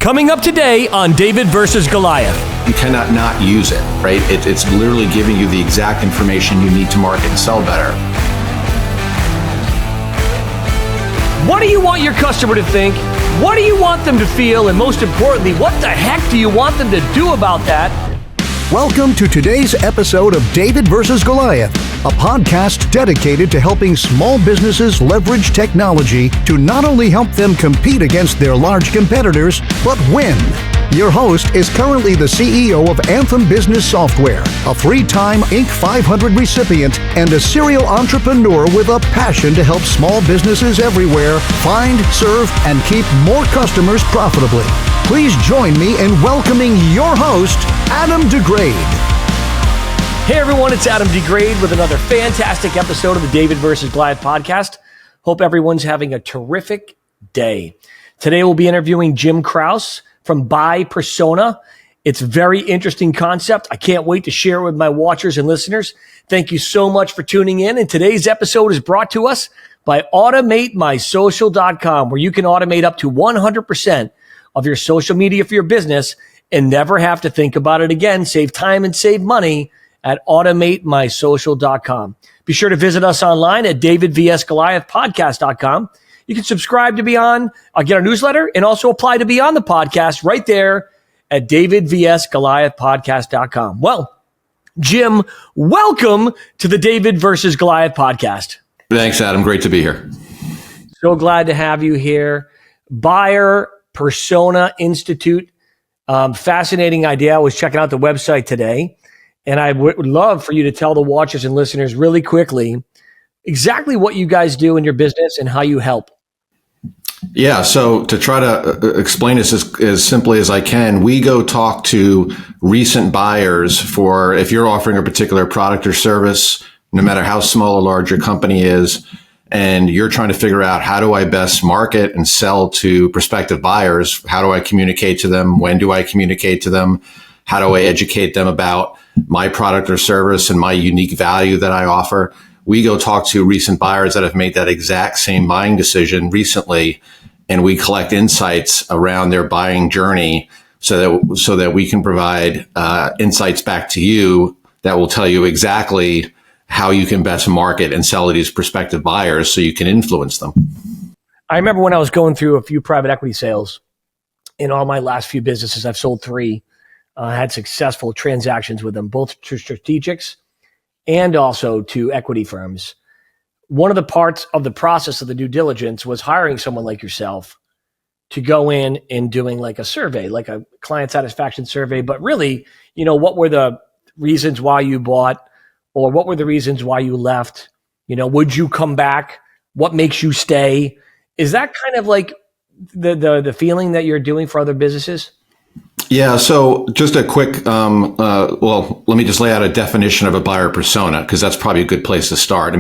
Coming up today on David Vs Goliath. You cannot not use it, right? It's literally giving you the exact information you need to market and sell better. What do you want your customer to think? What do you want them to feel? And most importantly, what the heck do you want them to do about that? Welcome to today's episode of David Vs Goliath, a podcast dedicated to helping small businesses leverage technology to not only help them compete against their large competitors, but win. Your host is currently the CEO of Anthem Business Software, a three-time Inc. 500 recipient, and a serial entrepreneur with a passion to help small businesses everywhere find, serve, and keep more customers profitably. Please join me in welcoming your host, Adam DeGraide. Hey everyone, it's Adam DeGraide with another fantastic episode of the David Vs Goliath Podcast. Hope everyone's having a terrific day. Today we'll be interviewing Jim Kraus from Buy Persona. It's a very interesting concept. I can't wait to share it with my watchers and listeners. Thank you so much for tuning in. And today's episode is brought to us by AutomateMySocial.com, where you can automate up to 100% of your social media for your business and never have to think about it again. Save time and save money at AutomateMySocial.com. Be sure to visit us online at David Vs Goliath Podcast.com. You can subscribe to be on, get our newsletter, and also apply to be on the podcast right there at David Vs Goliath Podcast.com. Well, Jim, welcome to the David Vs Goliath Podcast. Thanks, Adam. Great to be here. So glad to have you here. Buyer Persona Institute. Fascinating idea. I was checking out the website today, and I would love for you to tell the watchers and listeners really quickly exactly what you guys do in your business and how you help. Yeah, so to try to explain this as simply as I can, we go talk to recent buyers for if you're offering a particular product or service, no matter how small or large your company is, and you're trying to figure out how do I best market and sell to prospective buyers? How do I communicate to them? When do I communicate to them? How do I educate them about my product or service and my unique value that I offer? We go talk to recent buyers that have made that exact same buying decision recently, and we collect insights around their buying journey so that we can provide insights back to you that will tell you exactly how you can best market and sell to these prospective buyers so you can influence them. I remember when I was going through a few private equity sales in all my last few businesses. I've sold three, had successful transactions with them, both to strategics and also to equity firms. One of the parts of the process of the due diligence was hiring someone like yourself to go in and doing like a survey, like a client satisfaction survey. But really, what were the reasons why you bought? Or what were the reasons why you left? Would you come back? What makes you stay? Is that kind of like the feeling that you're doing for other businesses? Yeah. So just a quick, let me just lay out a definition of a buyer persona, because that's probably a good place to start.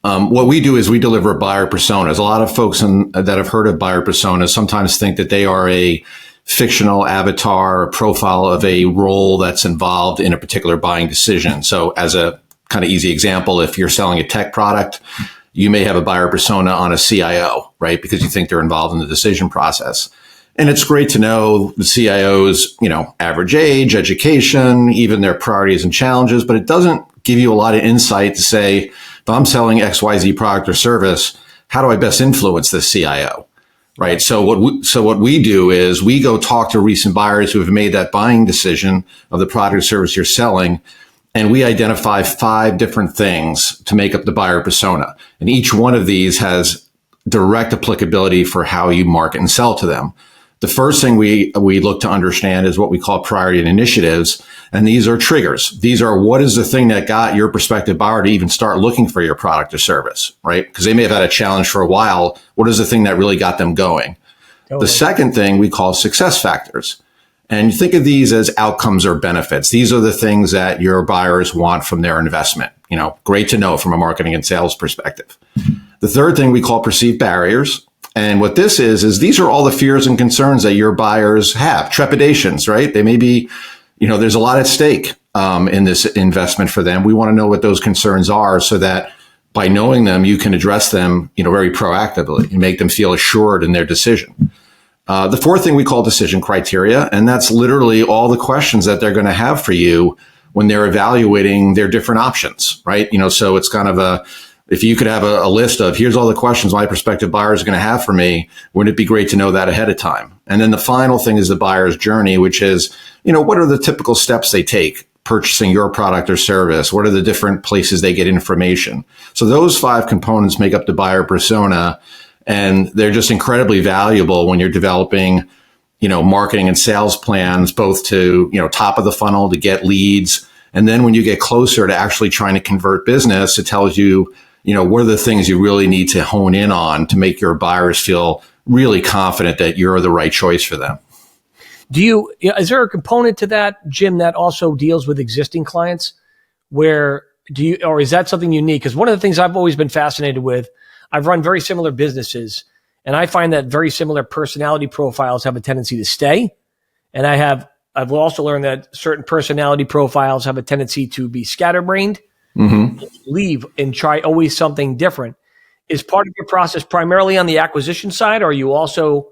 What we do is we deliver buyer personas. A lot of folks that have heard of buyer personas sometimes think that they are a fictional avatar or profile of a role that's involved in a particular buying decision. So as a kind of easy example, if you're selling a tech product, you may have a buyer persona on a CIO, right? Because you think they're involved in the decision process. And it's great to know the CIO's, average age, education, even their priorities and challenges, but it doesn't give you a lot of insight to say, if I'm selling XYZ product or service, how do I best influence this CIO? Right. So what we do is we go talk to recent buyers who have made that buying decision of the product or service you're selling, and we identify 5 different things to make up the buyer persona. And each one of these has direct applicability for how you market and sell to them. The first thing we look to understand is what we call priority and initiatives. And these are triggers. These are what is the thing that got your prospective buyer to even start looking for your product or service, right? Because they may have had a challenge for a while. What is the thing that really got them going? The second thing we call success factors. And you think of these as outcomes or benefits. These are the things that your buyers want from their investment. Great to know from a marketing and sales perspective. The third thing we call perceived barriers. And what this is these are all the fears and concerns that your buyers have, trepidations, right? They may be, there's a lot at stake in this investment for them. We want to know what those concerns are so that by knowing them, you can address them, very proactively and make them feel assured in their decision. The fourth thing we call decision criteria, and that's literally all the questions that they're going to have for you when they're evaluating their different options, right? So it's kind of if you could have a list of, here's all the questions my prospective buyer is going to have for me, wouldn't it be great to know that ahead of time? And then the final thing is the buyer's journey, which is, what are the typical steps they take purchasing your product or service? What are the different places they get information? So those 5 components make up the buyer persona, and they're just incredibly valuable when you're developing, marketing and sales plans, both to, top of the funnel to get leads. And then when you get closer to actually trying to convert business, it tells you, what are the things you really need to hone in on to make your buyers feel really confident that you're the right choice for them. Is there a component to that, Jim, that also deals with existing clients or is that something unique? Because one of the things I've always been fascinated with, I've run very similar businesses, and I find that very similar personality profiles have a tendency to stay. And I've also learned that certain personality profiles have a tendency to be scatterbrained, leave and try always something different. Is part of your process primarily on the acquisition side, or are you also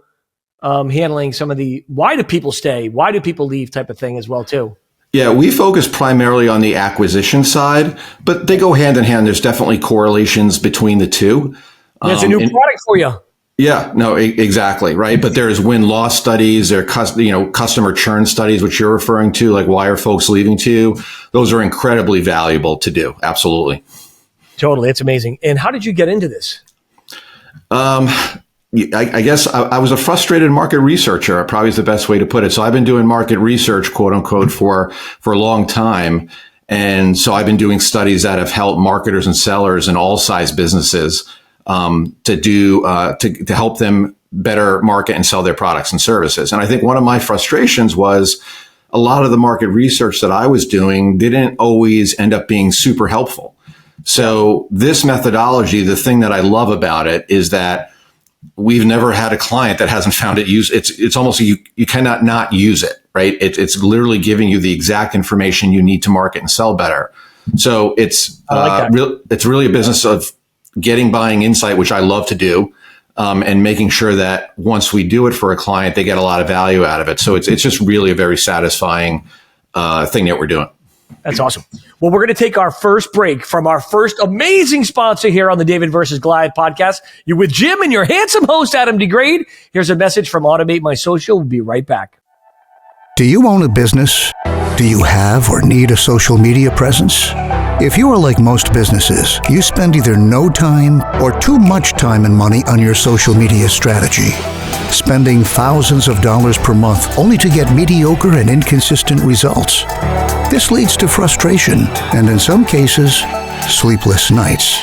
handling some of the why do people stay, why do people leave type of thing as well too? Yeah, we focus primarily on the acquisition side, but they go hand in hand. There's definitely correlations between the two. There's a new product for you. Yeah, no, exactly. Right. But there's win-loss studies, there are customer churn studies, which you're referring to, like why are folks leaving to you? Those are incredibly valuable to do. Absolutely. Totally. It's amazing. And how did you get into this? I guess I was a frustrated market researcher, probably is the best way to put it. So I've been doing market research, quote unquote, for a long time. And so I've been doing studies that have helped marketers and sellers in all size businesses to help them better market and sell their products and services. And I think one of my frustrations was a lot of the market research that I was doing didn't always end up being super helpful. So this methodology, the thing that I love about it is that we've never had a client that hasn't found it use. It's almost, you cannot not use it, right? It's literally giving you the exact information you need to market and sell better. So it's really a business of getting buying insight, which I love to do, and making sure that once we do it for a client, they get a lot of value out of it. So it's just really a very satisfying thing that we're doing. That's awesome. Well, we're going to take our first break from our first amazing sponsor here on the David Vs Goliath podcast. You're with Jim and your handsome host, Adam DeGraide. Here's a message from Automate My Social. We'll be right back. Do you own a business? Do you have or need a social media presence? If you are like most businesses, you spend either no time or too much time and money on your social media strategy, spending thousands of dollars per month only to get mediocre and inconsistent results. This leads to frustration and, in some cases, sleepless nights.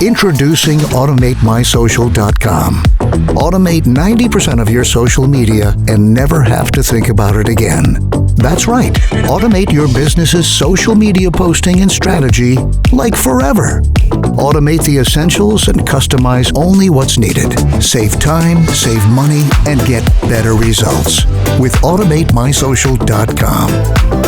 Introducing AutomateMySocial.com. Automate 90% of your social media and never have to think about it again. That's right. Automate your business's social media posting and strategy like forever. Automate the essentials and customize only what's needed. Save time, save money, and get better results with AutomateMySocial.com.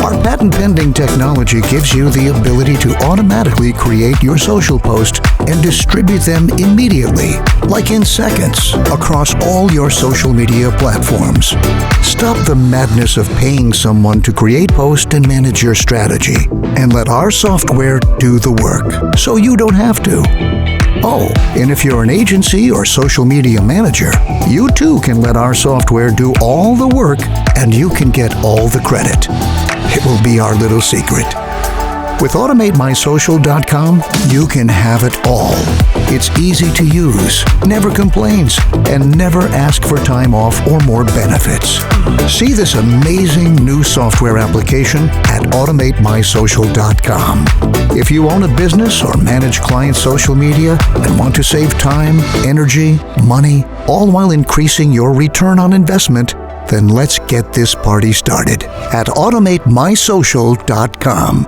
Our patent-pending technology gives you the ability to automatically create your social post and distribute them immediately, like in seconds, across all your social media platforms. Stop the madness of paying someone to create, post, and manage your strategy, and let our software do the work, so you don't have to. Oh, and if you're an agency or social media manager, you too can let our software do all the work, and you can get all the credit. It will be our little secret. With AutomateMySocial.com, you can have it all. It's easy to use, never complains, and never asks for time off or more benefits. See this amazing new software application at AutomateMySocial.com. If you own a business or manage client social media and want to save time, energy, money, all while increasing your return on investment, then let's get this party started at AutomateMySocial.com.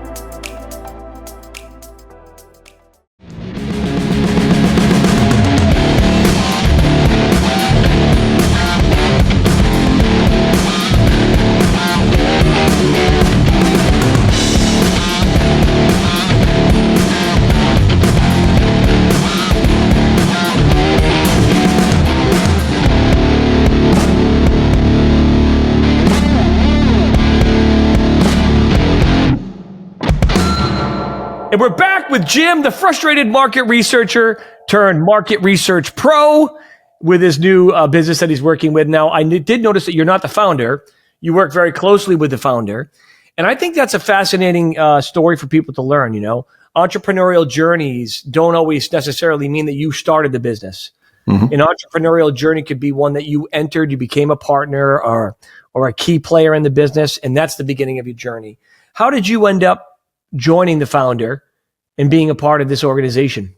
And we're back with Jim, the frustrated market researcher turned market research pro with his new business that he's working with. Now, I did notice that you're not the founder. You work very closely with the founder. And I think that's a fascinating story for people to learn. You know, entrepreneurial journeys don't always necessarily mean that you started the business. Mm-hmm. An entrepreneurial journey could be one that you entered, you became a partner or a key player in the business, and that's the beginning of your journey. How did you end up joining the founder and being a part of this organization?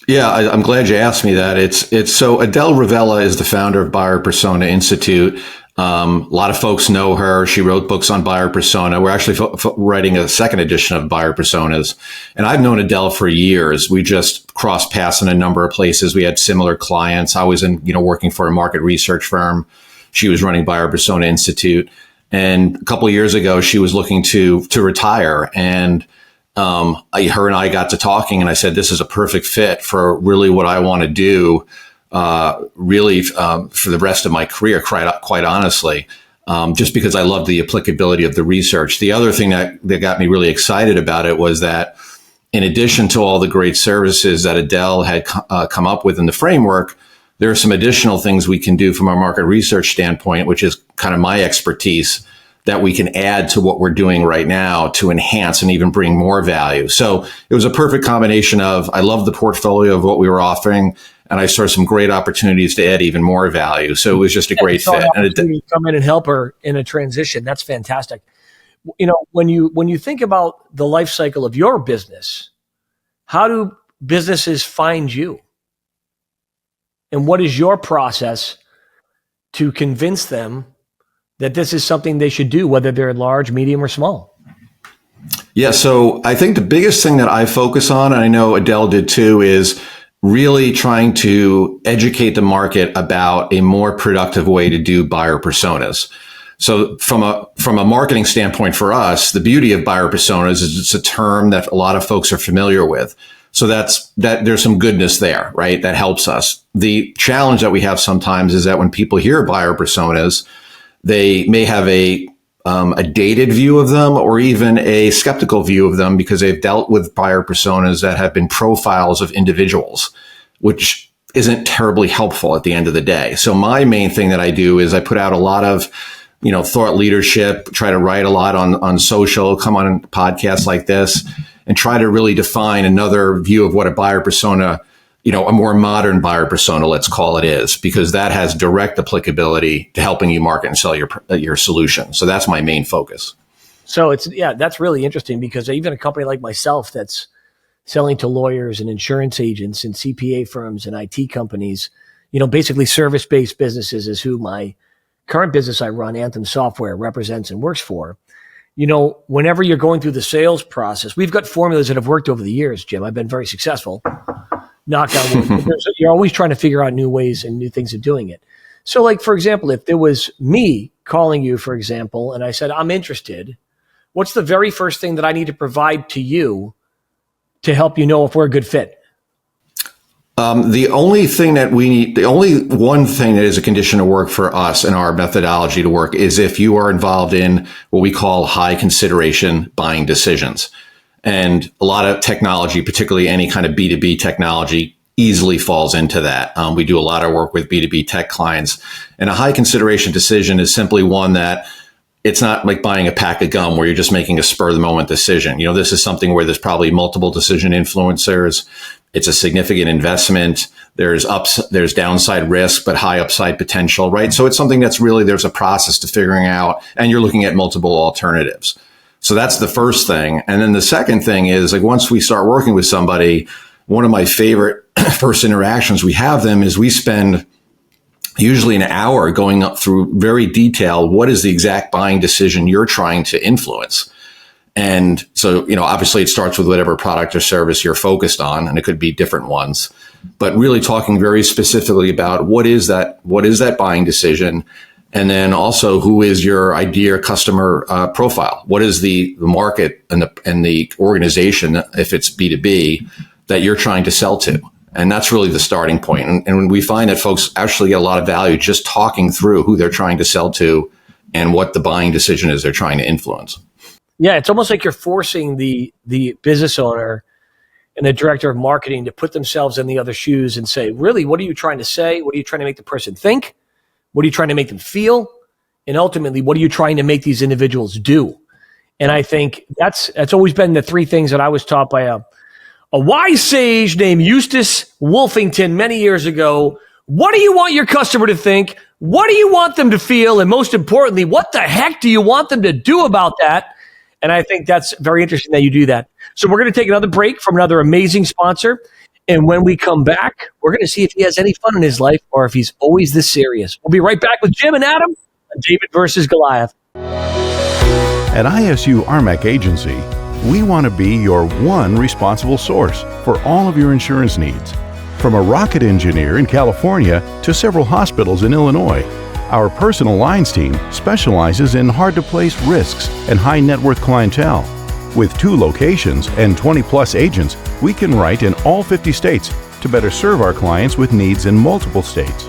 Yeah, I'm glad you asked me that. It's so Adele Ravella is the founder of Buyer Persona Institute. A lot of folks know her. She wrote books on buyer persona. We're actually writing a second edition of Buyer Personas. And I've known Adele for years. We just crossed paths in a number of places. We had similar clients. I was working for a market research firm. She was running Buyer Persona Institute. And a couple of years ago, she was looking to retire. And her and I got to talking, and I said, this is a perfect fit for really what I want to do, for the rest of my career, quite honestly, just because I love the applicability of the research. The other thing that got me really excited about it was that in addition to all the great services that Adele had come up with in the framework, there are some additional things we can do from a market research standpoint, which is kind of my expertise, that we can add to what we're doing right now to enhance and even bring more value. So it was a perfect combination of, I love the portfolio of what we were offering, and I saw some great opportunities to add even more value. So it was just a great fit. And come in and help her in a transition. That's fantastic. You know, when you think about the life cycle of your business, how do businesses find you? And what is your process to convince them that this is something they should do, whether they're large, medium, or small? Yeah, so I think the biggest thing that I focus on, and I know Adele did too, is really trying to educate the market about a more productive way to do buyer personas. So from a marketing standpoint for us, the beauty of buyer personas is it's a term that a lot of folks are familiar with. So that there's some goodness there, right? That helps us. The challenge that we have sometimes is that when people hear buyer personas, they may have a dated view of them or even a skeptical view of them because they've dealt with buyer personas that have been profiles of individuals, which isn't terribly helpful at the end of the day. So my main thing that I do is I put out a lot of, thought leadership, try to write a lot on social, come on podcasts like this, and try to really define another view of what a buyer persona, a more modern buyer persona, let's call it, is, because that has direct applicability to helping you market and sell your solution. So that's my main focus. So that's really interesting, because even a company like myself that's selling to lawyers and insurance agents and CPA firms and IT companies, basically service-based businesses is who my current business I run, Anthem Software, represents and works for. Whenever you're going through the sales process, we've got formulas that have worked over the years, Jim. I've been very successful. Knock on wood. You're always trying to figure out new ways and new things of doing it. So, like, for example, if there was me calling you, for example, and I said, I'm interested, what's the very first thing that I need to provide to you to help you know if we're a good fit? The only one thing that is a condition of work for us and our methodology to work is if you are involved in what we call high consideration buying decisions. And a lot of technology, particularly any kind of B2B technology, easily falls into that. We do a lot of work with B2B tech clients. And a high consideration decision is simply one that it's not like buying a pack of gum where you're just making a spur of the moment decision. This is something where there's probably multiple decision influencers. It's a significant investment. There's downside risk, but high upside potential, right? So it's something that's really, there's a process to figuring out, and you're looking at multiple alternatives. So that's the first thing. And then the second thing is, like, once we start working with somebody, one of my favorite first interactions we have them is we spend usually an hour going up through very detailed, what is the exact buying decision you're trying to influence? And so, obviously it starts with whatever product or service you're focused on, and it could be different ones, but really talking very specifically about what is that buying decision? And then also, who is your ideal customer profile? What is the market and the organization, if it's B2B, that you're trying to sell to? And that's really the starting point. And we find that folks actually get a lot of value just talking through who they're trying to sell to and what the buying decision is they're trying to influence. Yeah, it's almost like you're forcing the business owner and the director of marketing to put themselves in the other shoes and say, really, what are you trying to say? What are you trying to make the person think? What are you trying to make them feel? And ultimately, what are you trying to make these individuals do? And I think that's always been the three things that I was taught by a wise sage named Eustace Wolfington many years ago. What do you want your customer to think? What do you want them to feel? And most importantly, what the heck do you want them to do about that? And I think that's very interesting that you do that. So we're going to take another break from another amazing sponsor. And when we come back, we're going to see if he has any fun in his life or if he's always this serious. We'll be right back with Jim and Adam on David Vs Goliath. At ISU RMAC Agency, we want to be your one responsible source for all of your insurance needs. From a rocket engineer in California to several hospitals in Illinois, our personal lines team specializes in hard-to-place risks and high-net-worth clientele. With 2 locations and 20-plus agents, we can write in all 50 states to better serve our clients with needs in multiple states.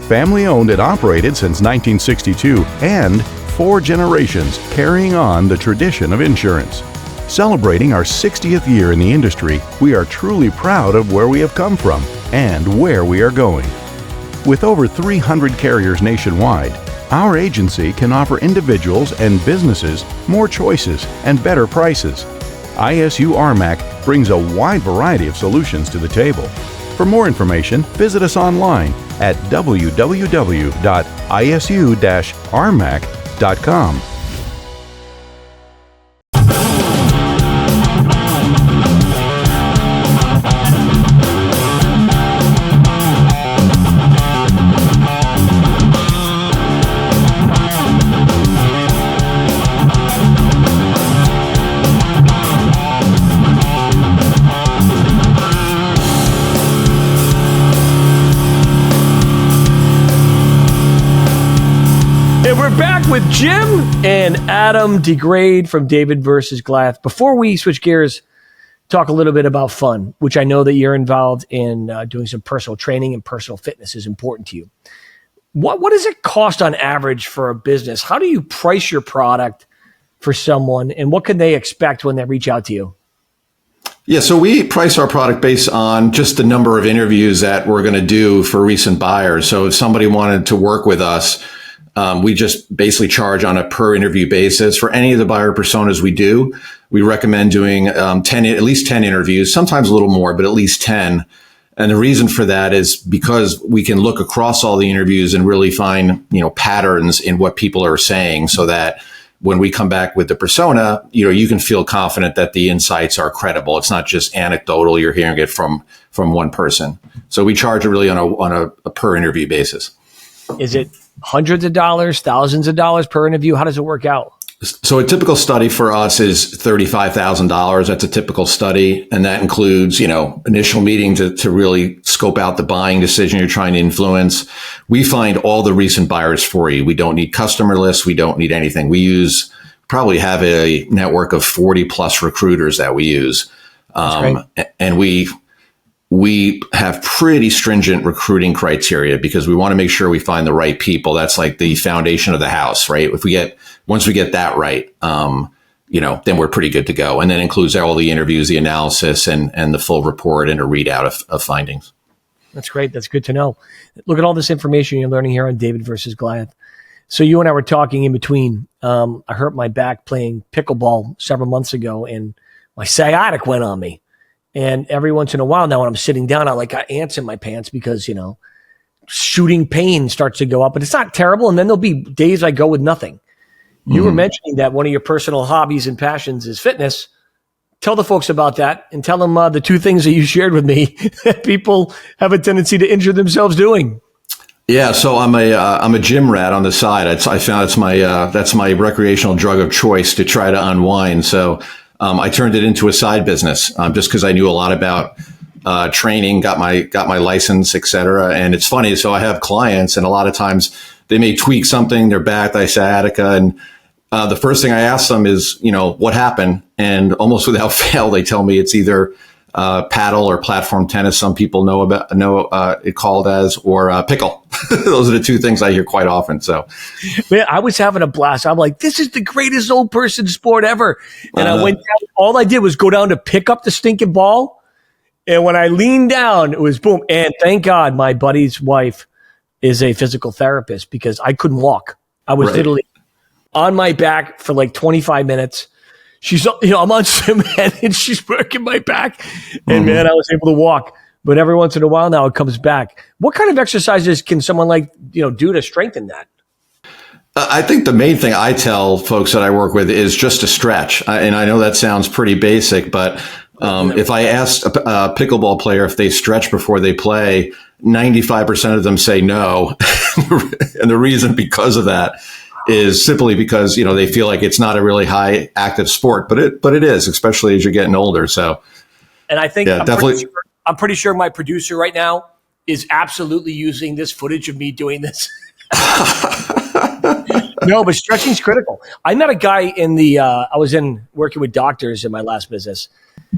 Family-owned and operated since 1962 and 4 generations carrying on the tradition of insurance. Celebrating our 60th year in the industry, we are truly proud of where we have come from and where we are going. With over 300 carriers nationwide, our agency can offer individuals and businesses more choices and better prices. ISU RMAC brings a wide variety of solutions to the table. For more information, visit us online at www.isu-rmac.com. With Jim and Adam DeGraide from David Vs Goliath. Before we switch gears, talk a little bit about fun, which I know that you're involved in doing some personal training and personal fitness is important to you. What does it cost on average for a business? How do you price your product for someone, and what can they expect when they reach out to you? Yeah, so we price our product based on just the number of interviews that we're going to do for recent buyers. So if somebody wanted to work with us, we just basically charge on a per interview basis. For any of the buyer personas we do, we recommend doing at least 10 interviews, sometimes a little more, but at least 10. And the reason for that is because we can look across all the interviews and really find, patterns in what people are saying, so that when we come back with the persona, you can feel confident that the insights are credible. It's not just anecdotal. You're hearing it from one person. So we charge it really on a per interview basis. Is it hundreds of dollars, thousands of dollars per interview? How does it work out? So a typical study for us is $35,000. That's a typical study. And that includes, initial meeting to really scope out the buying decision you're trying to influence. We find all the recent buyers for you. We don't need customer lists. We don't need anything. Probably have a network of 40 plus recruiters that we use. And we have pretty stringent recruiting criteria because we want to make sure we find the right people. That's like the foundation of the house, right? Once we get that right, then we're pretty good to go. And that includes all the interviews, the analysis, and the full report and a readout of findings. That's great. That's good to know. Look at all this information you're learning here on David Vs Goliath. So you and I were talking in between. I hurt my back playing pickleball several months ago, and my sciatic went on me. And every once in a while now when I'm sitting down, I got ants in my pants because, shooting pain starts to go up, but it's not terrible. And then there'll be days I go with nothing. You were mentioning that one of your personal hobbies and passions is fitness. Tell the folks about that and tell them the 2 things that you shared with me that people have a tendency to injure themselves doing. Yeah, so I'm a gym rat on the side. I found that's my recreational drug of choice to try to unwind. So I turned it into a side business just because I knew a lot about training, got my license, et cetera. And it's funny. So I have clients, and a lot of times they may tweak something, their back, their sciatica, and the first thing I ask them is, what happened? And almost without fail, they tell me it's either paddle or platform tennis, some people know it called as, or pickle. Those are the two things I hear quite often. So, man, I was having a blast. I'm like, this is the greatest old person sport ever. And I went down, all I did was go down to pick up the stinking ball. And when I leaned down, it was boom. And thank God my buddy's wife is a physical therapist, because I couldn't walk. I was literally on my back for like 25 minutes. She's, I'm on cement and she's working my back. And man, I was able to walk. But every once in a while now it comes back. What kind of exercises can someone do to strengthen that? I think the main thing I tell folks that I work with is just to stretch. And I know that sounds pretty basic, but if I asked a pickleball player if they stretch before they play, 95% of them say no. And the reason because of that is simply because, they feel like it's not a really high active sport, but it is, especially as you're getting older. So, and I think I'm pretty sure my producer right now is absolutely using this footage of me doing this. No, but stretching is critical. I met a guy I was working with doctors in my last business,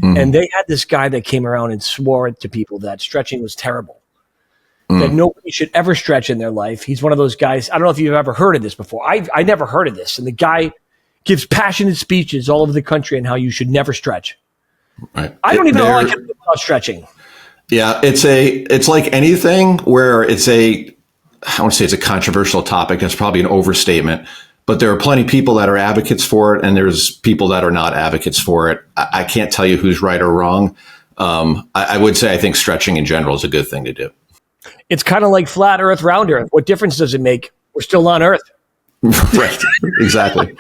and they had this guy that came around and swore to people that stretching was terrible, that nobody should ever stretch in their life. He's one of those guys. I don't know if you've ever heard of this before. I never heard of this. And the guy gives passionate speeches all over the country on how you should never stretch. Right. I don't even know how I can live without stretching. Yeah, it's like anything where I want to say it's a controversial topic. That's probably an overstatement, but there are plenty of people that are advocates for it, and there's people that are not advocates for it. I can't tell you who's right or wrong. I would say I think stretching in general is a good thing to do. It's kind of like flat Earth, round Earth. What difference does it make? We're still on Earth. Right. Exactly.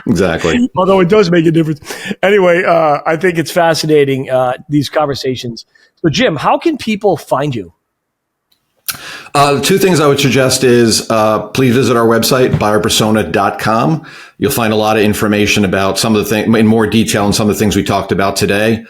Exactly. Although it does make a difference. Anyway, I think it's fascinating, these conversations. So, Jim, how can people find you? Two things I would suggest is please visit our website, buyerpersona.com. You'll find a lot of information about some of the things in more detail on some of the things we talked about today.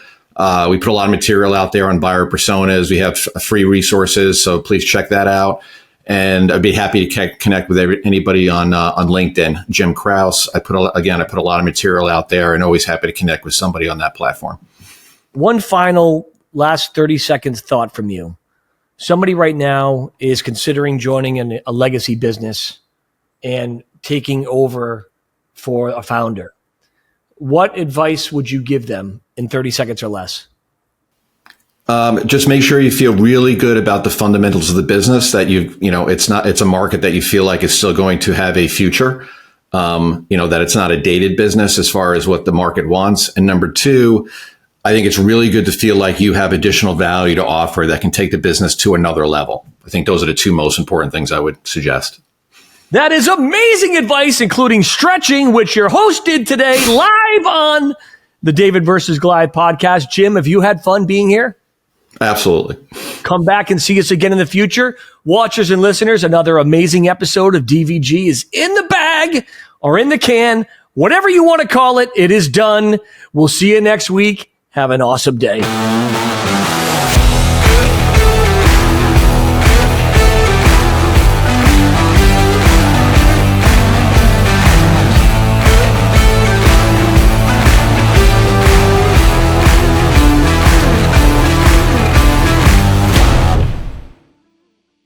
We put a lot of material out there on buyer personas. We have free resources, so please check that out. And I'd be happy to connect with anybody on LinkedIn. Jim Kraus. I put a lot of material out there, and always happy to connect with somebody on that platform. One final last 30 seconds thought from you. Somebody right now is considering joining a legacy business and taking over for a founder. What advice would you give them in 30 seconds or less? Just make sure you feel really good about the fundamentals of the business, that it's a market that you feel like is still going to have a future. That it's not a dated business as far as what the market wants. And number two, I think it's really good to feel like you have additional value to offer that can take the business to another level. I think those are the two most important things I would suggest. That is amazing advice, including stretching, which your host did today live on the David Vs Goliath podcast. Jim, have you had fun being here? Absolutely. Come back and see us again in the future. Watchers and listeners, another amazing episode of DVG is in the bag or in the can. Whatever you want to call it, it is done. We'll see you next week. Have an awesome day.